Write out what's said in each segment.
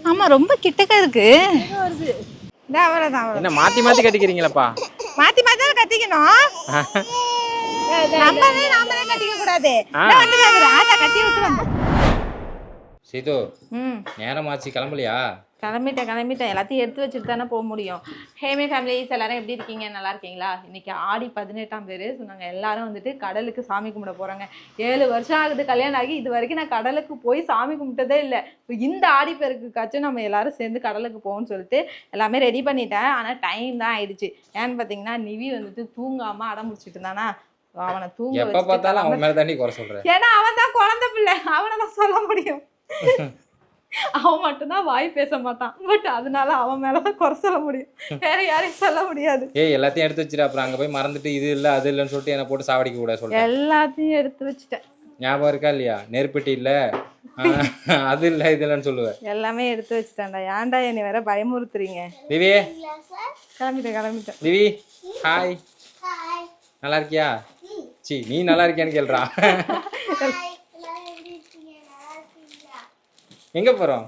ஆமா ரொம்ப கிட்டக்க இருக்கு. என்ன மாத்தி மாத்தி கட்டிக்கிறீங்களப்பா? மாத்தி மாத்தி தான் கட்டிக்கணும். நாமளே கட்டிக்க கூடாது. கட்டி விட்டு சீது, நேரமாச்சு, கிளம்பலையா? கிளம்பிட்டேன். எல்லாத்தையும் எடுத்து வச்சுட்டு தானே போக முடியும். ஹேமே ஃபேமிலிஸ் எல்லாரும் எப்படி இருக்கீங்க? நல்லா இருக்கீங்களா? இன்னைக்கு ஆடி 18ஆம் பேர். ஸோ நாங்கள் எல்லாரும் வந்துட்டு கடலுக்கு சாமி கும்பிட போகிறாங்க. 7 வருஷம் ஆகுது கல்யாணம் ஆகி. இது வரைக்கும் நான் கடலுக்கு போய் சாமி கும்பிட்டதே இல்லை. இந்த ஆடி பெருக்குக்காச்சும் நம்ம எல்லாரும் சேர்ந்து கடலுக்கு போவோம்னு சொல்லிட்டு எல்லாமே ரெடி பண்ணிட்டேன். ஆனால் டைம் தான் ஆயிடுச்சு. ஏன்னு பார்த்தீங்கன்னா நிவி வந்துட்டு தூங்காமல் அடம் முடிச்சுட்டு இருந்தானா, அவனை தூங்க எப்ப பார்த்தாலும் அவன் மேல தாண்டி குறை சொல்றேன். ஏன்னா அவன் தான் குழந்தை பிள்ளை, அவனை தான் சொல்ல முடியும். அவன் மட்டும்தான் வாய் பேச மாட்டான். பட் அதனால அவன் மேலதான் குறை சொல்ல முடியும், வேற யாரையும் சொல்ல முடியாது. எல்லாத்தையும் எடுத்து வச்சுட்டு அப்புறம் அங்க போய் மறந்துட்டு இது இல்ல அது இல்லன்னு சொல்லிட்டு என்ன போட்டு சாவடிக்க கூட சொல்றேன். எல்லாத்தையும் எடுத்து வச்சுட்டேன். ஞாபகம் இருக்கா இல்லையா? நெருப்பெட்டி இல்ல அது இல்ல இது இல்லன்னு சொல்லுவேன். எல்லாமே எடுத்து வச்சுட்டேன்டா. ஏன்டா என்னை வேற பயமுறுத்துறீங்க? திவி கிளம்பிட்டேன். திவி ஹாய், நல்லா இருக்கியா? சி நீ நல்லா இருக்கியான்னு கேள்றா. எங்க போறோம்?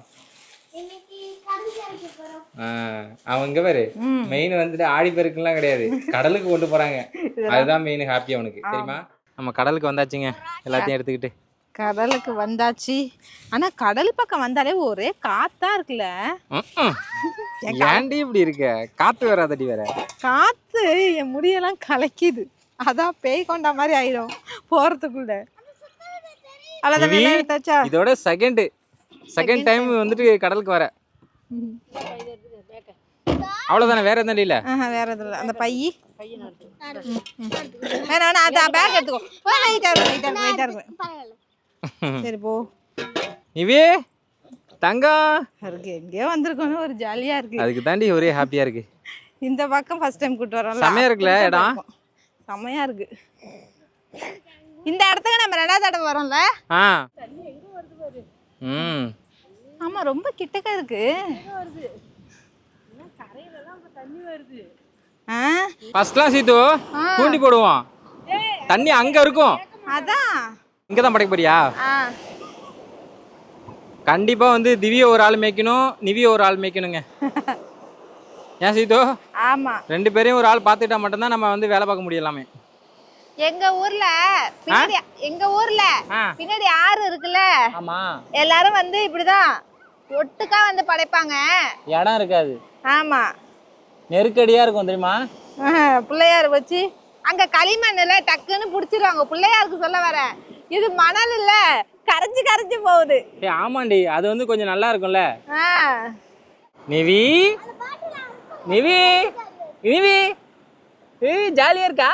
அவன் இங்க பாரு, மெயின் வந்துட்டு ஆடி பெருக்குலாம் கிடையாது, கடலுக்கு கொண்டு போறாங்க. அதுதான் மெயின் ஹாப்பி அவனுக்கு, தெரியுமா? நம்ம கடலுக்கு வந்தாச்சுங்க, எல்லாத்தையும் எடுத்துக்கிட்டு கடலுக்கு வந்தாச்சு. ஆனா கடல் பக்கம் வந்தாலே ஒரே காத்தா இருக்குல்ல. ஏன்டி இப்படி இருக்க? காத்து வராதடி வேற. காத்து என் முடியெல்லாம் கலக்கிது. அதான் பேய் கொண்ட மாதிரி ஆயிடும் போறதுக்குள்ள. இதோட செகண்ட் டைம் வந்துட்டு கடலுக்கு வர. அவ்வளவுதானே, வேற எதுவும் இல்ல? வேற எதுவும் இல்ல. அந்த பை வேணா, அத பேக் எடுத்துக்கோ. வெயிட்டா இருக்கு. சரி போ. நிவி தங்கம் இருக்கு, எங்கேயோ வந்திருக்கோன்னு ஒரு ஜாலியா இருக்கு. அதுக்கு தாண்டி ஒரே ஹாப்பியா இருக்கு. இந்த பக்கம் ஃபர்ஸ்ட் டைம் கூட்டு வரோம்ல, செமையா இருக்குல்ல இடம்? செமையா இருக்கு. இந்த இடத்துக்கு நம்ம 2வது தடவை வரோம்ல. ஆமா ரொம்ப கிட்டக்க இருக்கு. ஃபர்ஸ்ட்லாம் சீத்து தூண்டி போடுவோம், தண்ணி அங்க இருக்கும். அதான் இங்க தான் படைக்க போறியா? கண்டிப்பா வந்து திவ்ய ஒரு ஆள் மேய்க்கணும், நிவிய ஒரு ஆள் மேய்க்கணுங்க. ஏன் சீத்து? ஆமா, 2 பேரையும் ஒரு ஆள் பார்த்துட்டா மட்டும்தான் நம்ம வந்து வேலை பார்க்க முடியலாமே. எங்க ஊர்ல பின்னாடி ஆறு இருக்குல்ல, ஆமா, எல்லாரும் வந்து இப்படிதான் ஒட்டுக்கா வந்து படைப்பாங்க. இடம் இருக்காது. ஆமா, நெருக்கடியா இருக்கும் தெரியுமா? பிள்ளையார் வச்சு அங்க களிமண்ணுல டக்குன்னு புடிச்சிருவாங்க. பிள்ளையாருக்கு சொல்ல வர, இது மணல் இல்ல, கரைஞ்சு போகுது. ஆமாண்டி, அது வந்து கொஞ்சம் நல்லா இருக்கும்ல. நிவி நிவி நிவி ஜாலியா இருக்கா?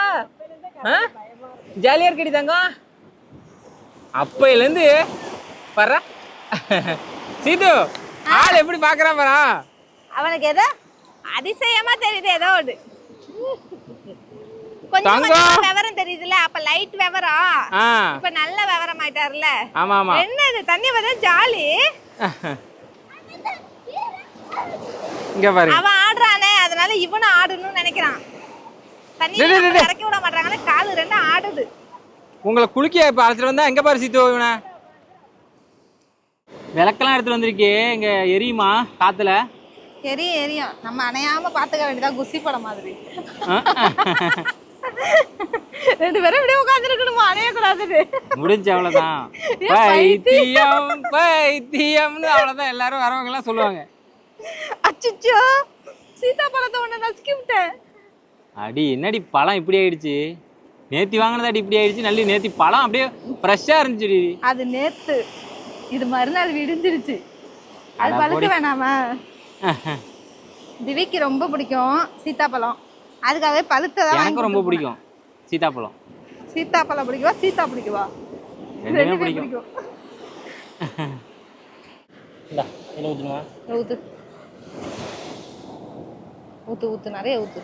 ஜாலியா இருக்கடி தங்கம். அப்பையில இருந்து பாரு சீது ஆள் எப்படி பாக்குறான் பாரா. அவனுக்கு ஏதோ அதிசயமா தெரியுது, ஏதோ ஒரு கொஞ்சம் விவரம் தெரியுதுல. அப்ப லைட் விவரம், இப்ப நல்ல விவரம் ஆயிட்டாருல. ஆமா ஆமா. என்ன இது தண்ணி வர ஜாலி. இங்க பாரு, அவன் ஆடுறானே, அதனால இவனும் ஆடணும்னு நினைக்கிறான். தண்ணி இறக்கி விட மாட்டாங்கன்னு காலு 2 ஆடுது. உங்களை குளிக்க இப்ப அழைச்சிட்டு வந்தா எங்க பாரு சீத்து. இவனை விளக்கெல்லாம் எடுத்துட்டு வந்திருக்கே, இங்க எரியுமா காத்துல? எரியும். நம்ம அணையாம பாத்துக்க வேண்டியதா, குசி படம் மாதிரி. 2 பேரும் இப்படியே உட்காந்துருக்கணுமா, அணைய கூடாது. முடிஞ்சு அவ்வளவுதான். பைத்தியம்னு அவ்வளவுதான் எல்லாரும் வரவங்க எல்லாம் சொல்லுவாங்க. அச்சச்சோ, சீதா பழத்தை ஒண்ணு நசுக்கி விட்டேன். அடி என்னடி பழம் இப்படி ஆயிடுச்சு? நேத்தி வாங்கினதாடி இப்படி ஆயிடுச்சு. நல்ல நேத்தி பழம் அப்படியே ஃப்ரெஷ்ஷா இருந்துச்சுடி. அது நேத்து, இது மறுநாள் விடிஞ்சிருச்சு. அது பழுக்க வேணாமா? திவிக்கு ரொம்ப பிடிக்கும் சீத்தாப்பழம், அதுக்காகவே பழுத்ததான். எனக்கு ரொம்ப பிடிக்கும் சீத்தாப்பழம். சீத்தாப்பழம் பிடிக்குவா, சீத்தா பிடிக்குவா? ரெண்டுமே பிடிக்கும். ஊத்து நிறைய ஊத்து.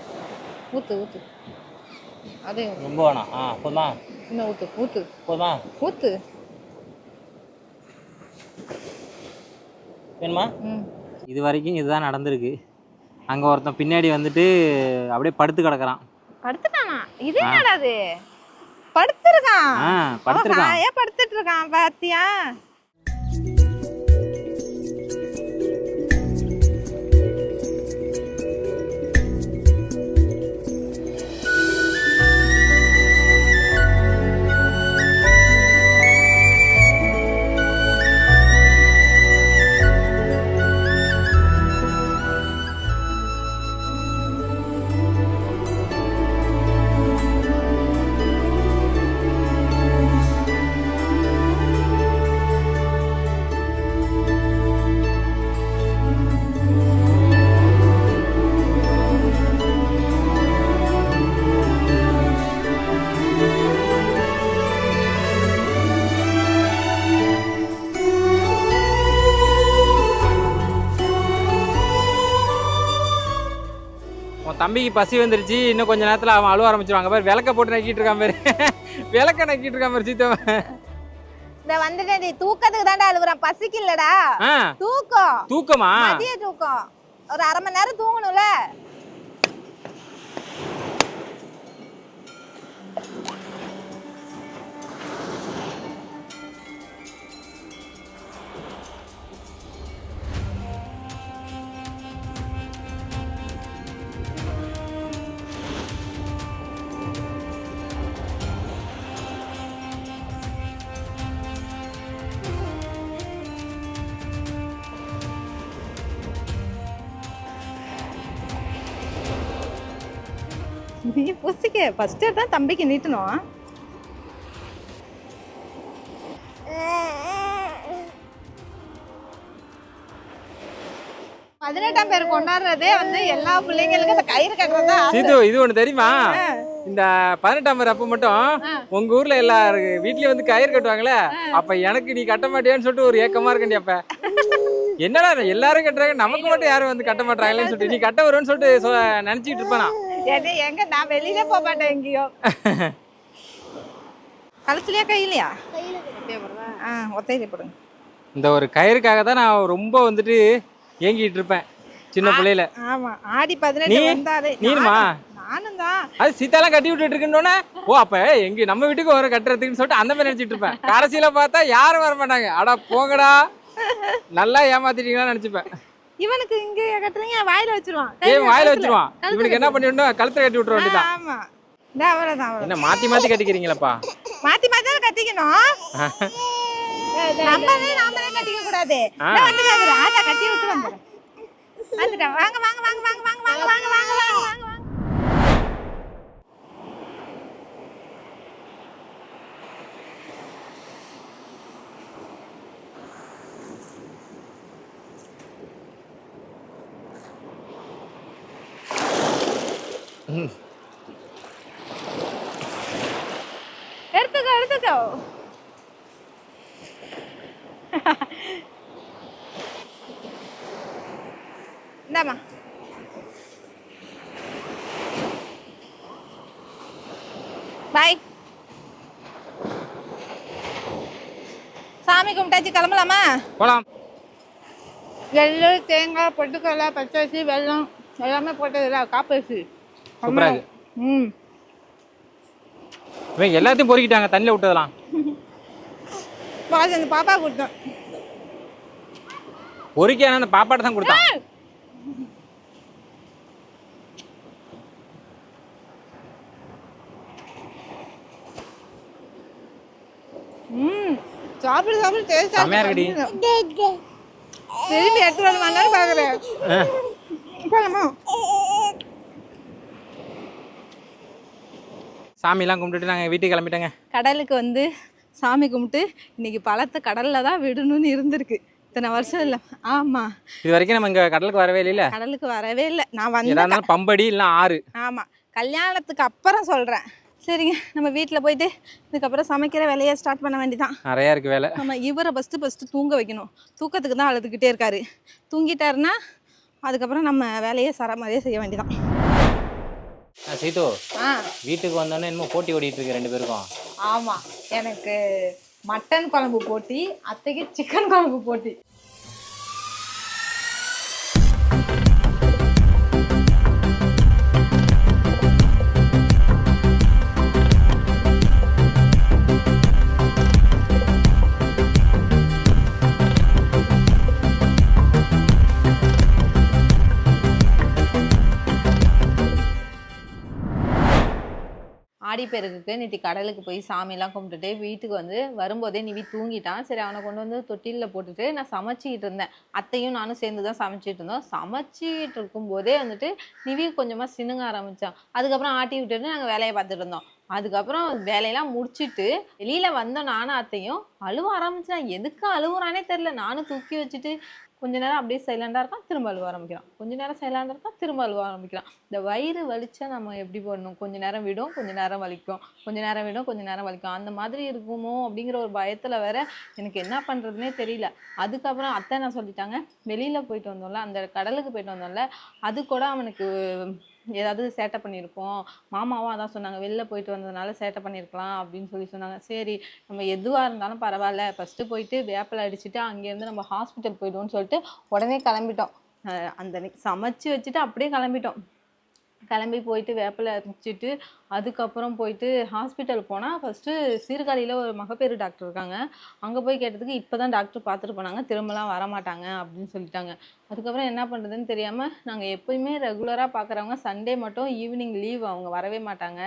அதே ரொம்ப வேணாம். போதுமா? இன்னும் ஊத்து. போதுமா? ஊத்து வேணுமா? இது வரைக்கும் இதுதான் நடந்திருக்கு. அங்க ஒருத்தன் பின்னாடி வந்துட்டு அப்படியே படுத்து கிடக்குறான். படுத்துட்டானா? இது என்னடா இது? படுத்துட்டு இருக்கான் படுத்துட்டு இருக்கான் பாத்தியா? தம்பிக்கு பசி வந்துருச்சு, இன்னும் கொஞ்ச நேரத்துல அவன் அழுவ ஆரம்பிச்சிருவாங்க பாரு. விளக்க போட்டு நக்கிட்டு இருக்கான் பாரு. விளக்க நக்கிட்டு இருக்கான் பாரு சீத்தவன். இந்த வந்துட்டு தூக்கத்துக்கு தான்டா அழுகுறான், பசிக்கு இல்லடா. தூக்கம். தூக்கமா? மதிய தூக்கம். ஒரு 1/2 மணி நேரம் தூங்கணும்ல. நீ புசிக்க ஃபர்ஸ்ட் தான் தம்பிக்கு நீட்டணும். பதினெட்டாம் பேர் கொண்டாடுறதே வந்து எல்லா பிள்ளைங்களுக்கும் இந்த கயிறு கட்டுறதா. சீத்து இது ஒண்ணு தெரியுமா? இந்த 18ஆம் பேர் அப்ப மட்டும் உங்க ஊர்ல எல்லா வீட்லயும் வந்து கயிறு கட்டுவாங்களே, அப்ப எனக்கு நீ கட்ட மாட்டியான்னு சொல்லிட்டு ஒரு ஏக்கமா இருக்கண்டி. அப்ப என்னடா எல்லாரும் கட்டுறாங்க, நமக்கு மட்டும் யாரும் வந்து கட்ட மாட்டாங்களேன்னு சொல்லிட்டு நீ கட்ட வருவேன்னு சொல்லிட்டு நினைச்சிட்டு இருப்பேன் நான். எங்க நான் வெளியில போக மாட்டேன் எங்கேயோ. கழுத்துலயா கையிலையா? ஒத்தையில போடுங்க. இந்த ஒரு கயிறுக்காக தான் நான் ரொம்ப வந்துட்டு ஏங்கிட்டு இருப்பேன் சின்ன பிள்ளையில. ஆமா, ஆடி 18 வந்தாலே நீனுமா? நானும் தான். அது சீத்தாலாம் கட்டி விட்டுட்டு இருக்குன்னு ஓ அப்ப எங்க நம்ம வீட்டுக்கு வர கட்டுறதுக்குன்னு சொல்லிட்டு அந்த மாதிரி நினைச்சிட்டு இருப்பேன். கடைசியில பார்த்தா யாரும் வர மாட்டாங்க. அடா போங்கடா, நல்லா ஏமாத்திட்டீங்களான்னு நினைச்சுப்பேன். இவனுக்கு இங்க கட்டுறீங்க, வாயில வச்சிருவான். வாயில வச்சிருவான். இவனுக்கு என்ன பண்ணிடணும், கழுத்துல கட்டி விட்டுற வேண்டியதான். ஆமா, அவ்வளவுதான். என்ன மாத்தி மாத்தி கட்டிக்கிறீங்களப்பா? மாத்தி மாத்தி தான் கட்டிக்கணும். நாமளே கட்டிக்க கூடாது. ஆட்டா கட்டி விட்டு வந்துடும். வந்துட்டேன். வாங்க வாங்க வாங்க வாங்க வாங்க வாங்க வாங்க வாங்க வாங்க வாங்க. எடுத்துக்கோ எடுத்துக்கோ. இந்தாமா. பாய். சாமி கும்பிட்டாச்சு, கிளம்பலாமா? போலாம். எள்ளு, தேங்காய், பொட்டுக்கடலை, பச்சரிசி, வெல்லம் எல்லாமே போட்டதுல காப்பரிசி. சூப்பரா இருக்கு. எல்லாத்தையும் பொறுக்கிட்டாங்க தண்ணியில விட்டதெல்லாம். அந்த பாப்பா கொடுத்தோம். பொறுக்கியான அந்த பாப்பாட்ட தான் கொடுத்தான். சாப்பிடு சாப்பிடு டேஸ்டா செமையா இருக்குடி. திரும்பி எடுத்து வந்து வந்தாலும் பாக்குறேன். சாமிலாம் கும்பிட்டுட்டு நாங்கள் வீட்டுக்கு கிளம்பிட்டோங்க. கடலுக்கு வந்து சாமி கும்பிட்டு இன்னைக்கு பழத்தை கடலில் தான் விடணும்னு இருந்திருக்கு. இத்தனை வருஷம் இல்லை. ஆமாம், இது வரைக்கும் நம்ம இங்கே கடலுக்கு வரவே இல்லை. கடலுக்கு வரவே இல்லை. நான் வந்து ஏதாவது பம்படி இல்லை ஆறு. ஆமாம், கல்யாணத்துக்கு அப்புறம் சொல்கிறேன். சரிங்க, நம்ம வீட்டில் போயிட்டு இதுக்கப்புறம் சமைக்கிற வேலையை ஸ்டார்ட் பண்ண வேண்டியதான். நிறையா இருக்குது வேலை. ஆமாம், இவரை ஃபஸ்ட்டு தூங்க வைக்கணும். தூக்கத்துக்கு தான் அழுதுகிட்டே இருக்காரு. தூங்கிட்டாருன்னா அதுக்கப்புறம் நம்ம வேலையை மாதிரியே செய்ய வேண்டியதான். சீத்து, வீட்டுக்கு வந்தோன்னே என்னமோ போட்டி ஓடிட்டு இருக்கு 2 பேருக்கும். ஆமாம், எனக்கு மட்டன் குழம்பு போட்டி, அத்தைக்கு சிக்கன் குழம்பு போட்டி. ஆடிப்பெருக்குக்கு நேற்று கடலுக்கு போய் சாமியெல்லாம் கும்பிட்டுட்டு வீட்டுக்கு வந்து வரும்போதே நிவி தூங்கிட்டான். சரி, அவனை கொண்டு வந்து தொட்டிலில் போட்டுட்டு நான் சமைச்சிக்கிட்டு இருந்தேன். அத்தையும் நானும் சேர்ந்து தான் சமைச்சிட்டு இருந்தோம். சமைச்சிட்டு இருக்கும்போதே வந்துட்டு நிவி கொஞ்சமாக சினுங்க ஆரம்பித்தான். அதுக்கப்புறம் ஆட்டி விட்டுட்டு நாங்கள் வேலையை பார்த்துட்டு இருந்தோம். அதுக்கப்புறம் வேலையெல்லாம் முடிச்சுட்டு வெளியில் வந்தோம். நானும் அத்தையும் அழுவ ஆரம்பிச்சான். எதுக்கு அழுவுறானே தெரில. நானும் தூக்கி வச்சுட்டு கொஞ்ச நேரம் அப்படியே சைலண்டாக இருக்கான், திரும்ப அழுவ ஆரம்பிக்கிறான். கொஞ்ச நேரம் சைலண்டாக இருக்கான், திரும்ப அழுவ ஆரம்பிக்கிறான். இந்த வயிறு வலிச்சா நம்ம எப்படி பண்ணணும்? கொஞ்ச நேரம் விடும், கொஞ்ச நேரம் வலிக்கும், கொஞ்ச நேரம் விடும், கொஞ்ச நேரம் வலிக்கும். அந்த மாதிரி இருக்குமோ அப்படிங்கிற ஒரு பயத்தில் வேற எனக்கு என்ன பண்ணுறதுனே தெரியல. அதுக்கப்புறம் அத்தை என்ன சொல்லிட்டாங்க, வெளியில் போயிட்டு வந்தோம்ல, அந்த கடலுக்கு போயிட்டு வந்தோம்ல, அது கூட அவனுக்கு ஏதாவது சேட்டை பண்ணியிருப்போம், மாமாவும் அதான் சொன்னாங்க, வெளில போயிட்டு வந்ததுனால சேட்டை பண்ணியிருக்கலாம் அப்படின்னு சொன்னாங்க. சரி நம்ம எதுவாக இருந்தாலும் பரவாயில்ல, ஃபஸ்ட்டு போயிட்டு வேப்பிலை அடிச்சுட்டு அங்கேருந்து நம்ம ஹாஸ்பிட்டல் போயிடுவோம்னு சொல்லிட்டு உடனே கிளம்பிட்டோம். அந்த அன்னைக்கு சமைச்சு வச்சுட்டு அப்படியே கிளம்பிட்டோம். கிளம்பி போயிட்டு வேப்பிலை அரைச்சிட்டு அதுக்கப்புறம் போயிட்டு ஹாஸ்பிட்டல் போனால் ஃபஸ்ட்டு சீர்காழியில் ஒரு மகப்பேறு டாக்டர் இருக்காங்க. அங்கே போய் கேட்டதுக்கு இப்போ தான் டாக்டர் பார்த்துட்டு போனாங்க, திரும்பலாம் வரமாட்டாங்க அப்படின்னு சொல்லிட்டாங்க. அதுக்கப்புறம் என்ன பண்ணுறதுன்னு தெரியாமல் நாங்கள் எப்போயுமே ரெகுலராக பார்க்குறவங்க சண்டே மட்டும் ஈவினிங் லீவ், அவங்க வரவே மாட்டாங்க.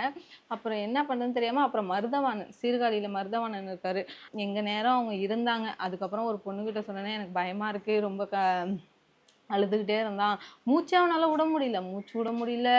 அப்புறம் என்ன பண்ணுறதுன்னு தெரியாமல் அப்புறம் மருதவாணன், சீர்காழியில் மருதவாணன் இருக்கார், எங்கள் நேரம் அவங்க இருந்தாங்க. அதுக்கப்புறம் ஒரு பொண்ணுக்கிட்ட சொன்னேன்னே எனக்கு பயமாக இருக்குது, ரொம்ப அழுதுகிட்டே இருந்தான். மூச்சே அவனால் விட முடியல, மூச்சு விட முடியல,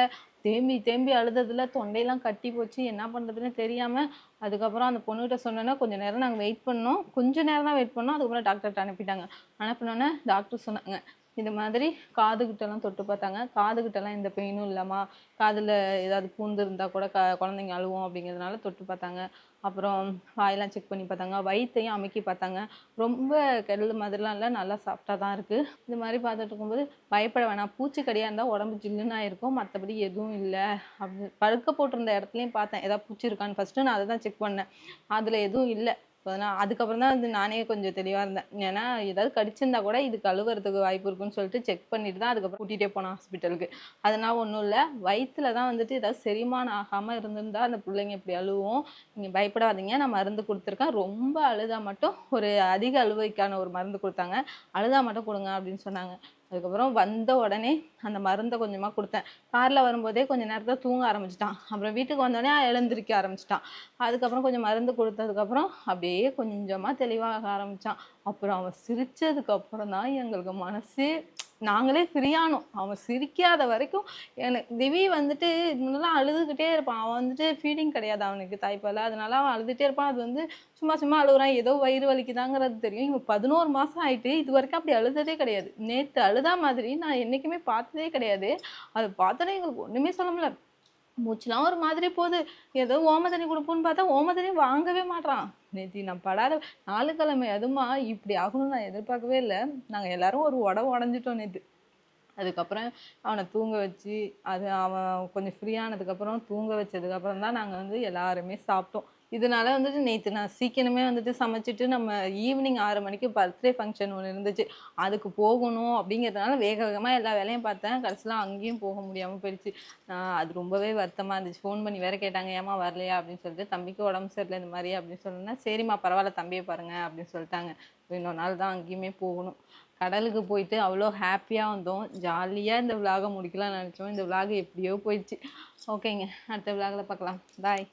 தேம்பி தேம்பி அழுததில் தொண்டையெல்லாம் கட்டி போச்சு. என்ன பண்ணுறதுன்னு தெரியாமல் அதுக்கப்புறம் அந்த பொண்ணுகிட்ட சொன்னோன்னா கொஞ்சம் நேரம் நாங்கள் வெயிட் பண்ணோம். கொஞ்சம் நேரம் தான் வெயிட் பண்ணோம். அதுக்கப்புறம் டாக்டர்கிட்ட அனுப்பிட்டாங்க. அனுப்பினோன்னே டாக்டர் சொன்னாங்க, இந்த மாதிரி காதுகிட்டலாம் தொட்டு பார்த்தாங்க. காதுகிட்டலாம் எந்த பெயினும் இல்லைம்மா, காதில் ஏதாவது பூந்து இருந்தால் கூட குழந்தைங்க அழுவோம் அப்படிங்கிறதுனால தொட்டு பார்த்தாங்க. அப்புறம் வாயெல்லாம் செக் பண்ணி பார்த்தாங்க, வயிற்றையும் அமுக்கி பார்த்தாங்க. ரொம்ப கெடுதல் மாதிரிலாம் இல்லை, நல்லா சாஃப்டாக தான் இருக்குது. இது மாதிரி பார்த்துட்டு இருக்கும்போது பயப்பட வேணாம், பூச்சிக்கடியாக இருந்தால் உடம்பு ஜில்லுன்னு ஆயிருக்கும், மற்றபடி எதுவும் இல்லை அப்படி. படுக்க போட்டிருந்த இடத்துலையும் பார்த்தேன் ஏதாவது பூச்சி இருக்கான்னு, ஃபஸ்ட்டு நான் அதை தான் செக் பண்ணேன். அதில் எதுவும் இல்லை. அதுக்கப்புறம் தான் வந்து நானே கொஞ்சம் தெளிவாக இருந்தேன். ஏன்னா ஏதாவது கடிச்சிருந்தா கூட இதுக்கு அழுகிறதுக்கு வாய்ப்பு இருக்குன்னு சொல்லிட்டு செக் பண்ணிட்டு தான் அதுக்கப்புறம் கூட்டிகிட்டே போனேன் ஹாஸ்பிட்டலுக்கு. அதனால் ஒன்றும் இல்லை, வயிற்றுல தான் வந்துட்டு ஏதாவது செரிமானம் ஆகாமல் இருந்திருந்தா அந்த பிள்ளைங்க இப்படி அழுவும். நீங்கள் பயப்படாதீங்க, நான் மருந்து கொடுத்துருக்கேன், ரொம்ப அழுதா மட்டும் ஒரு அதிக அழுவைக்கான ஒரு மருந்து கொடுத்தாங்க, அழுதா மட்டும் கொடுங்க அப்படின்னு சொன்னாங்க. அதுக்கப்புறம் வந்த உடனே அந்த மருந்தை கொஞ்சமாக கொடுத்தேன். காரில் வரும்போதே கொஞ்சம் நேரத்தில் தூங்க ஆரம்பிச்சிட்டான். அப்புறம் வீட்டுக்கு வந்தோடனே எழுந்திருக்க ஆரம்பிச்சிட்டான். அதுக்கப்புறம் கொஞ்சம் மருந்து கொடுத்ததுக்கப்புறம் அப்படியே கொஞ்சமாக தெளிவாக ஆரம்பித்தான். அப்புறம் அவன் சிரித்ததுக்கப்புறம் தான் எங்களுக்கு மனசே, நாங்களே ஃப்ரீயானோம். அவன் சிரிக்காத வரைக்கும் எனக்கு திவி வந்துட்டு முன்னெல்லாம் அழுதுகிட்டே இருப்பான். அவன் வந்துட்டு ஃபீடிங் கிடையாது அவனுக்கு, தாய்ப்பால், அதனால அவன் அழுதுகிட்டே இருப்பான். அது வந்து சும்மா சும்மா அழுகுறான், ஏதோ வயிறு வலிக்குதாங்கிறது தெரியும். இவன் 11 மாதம் ஆயிட்டு இது வரைக்கும் அப்படி அழுததே கிடையாது. நேற்று அழுதா மாதிரி நான் என்றைக்குமே பார்த்ததே கிடையாது. அதை பார்த்தோன்னே எங்களுக்கு ஒன்றுமே சொல்ல முடியல. மூச்சுலாம் ஒரு மாதிரி போகுது. ஏதோ ஓம தண்ணி கொடுப்போன்னு பார்த்தா ஓம தண்ணி வாங்கவே மாட்றான். நேற்று நான் படாத 4 கிழமை அதுமா இப்படி ஆகணும்னு நான் எதிர்பார்க்கவே இல்லை. நாங்கள் எல்லாரும் ஒரு உடஞ்சிட்டோம் நேற்று. அதுக்கப்புறம் அவனை தூங்க வச்சு அவன் கொஞ்சம் ஃப்ரீயானதுக்கப்புறம் தூங்க வச்சதுக்கப்புறம் தான் நாங்கள் வந்து எல்லாருமே சாப்பிட்டோம். இதனால வந்துட்டு நேற்று நான் சீக்கிரமே வந்துட்டு சமைச்சிட்டு நம்ம ஈவினிங் 6 மணிக்கு பர்த்டே ஃபங்க்ஷன் ஒன்று இருந்துச்சு, அதுக்கு போகணும் அப்படிங்கிறதுனால வேக வேகமாக எல்லா வேலையும் பார்த்தேன். கடைசியில் அங்கேயும் போக முடியாமல் போயிடுச்சு. அது ரொம்பவே வருத்தமாக இருந்துச்சு. ஃபோன் பண்ணி வேற கேட்டாங்க, ஏமா வரலையா அப்படின்னு சொல்லிட்டு. தம்பிக்கு உடம்பு சரியில்லை இந்த மாதிரி அப்படின்னு சொன்னேன்னா, சரிம்மா பரவாயில்ல தம்பியை பாருங்க அப்படின்னு சொல்லிட்டாங்க. இன்னொரு நாள் தான் அங்கேயுமே போகணும். கடலுக்கு போயிட்டு அவ்வளோ ஹாப்பியாக வந்தோம். ஜாலியாக இந்த விலாகை முடிக்கலாம்னு நினச்சோம். இந்த விலாக் எப்படியோ போயிடுச்சு. ஓகேங்க, அடுத்த விலாகில் பார்க்கலாம். பாய்.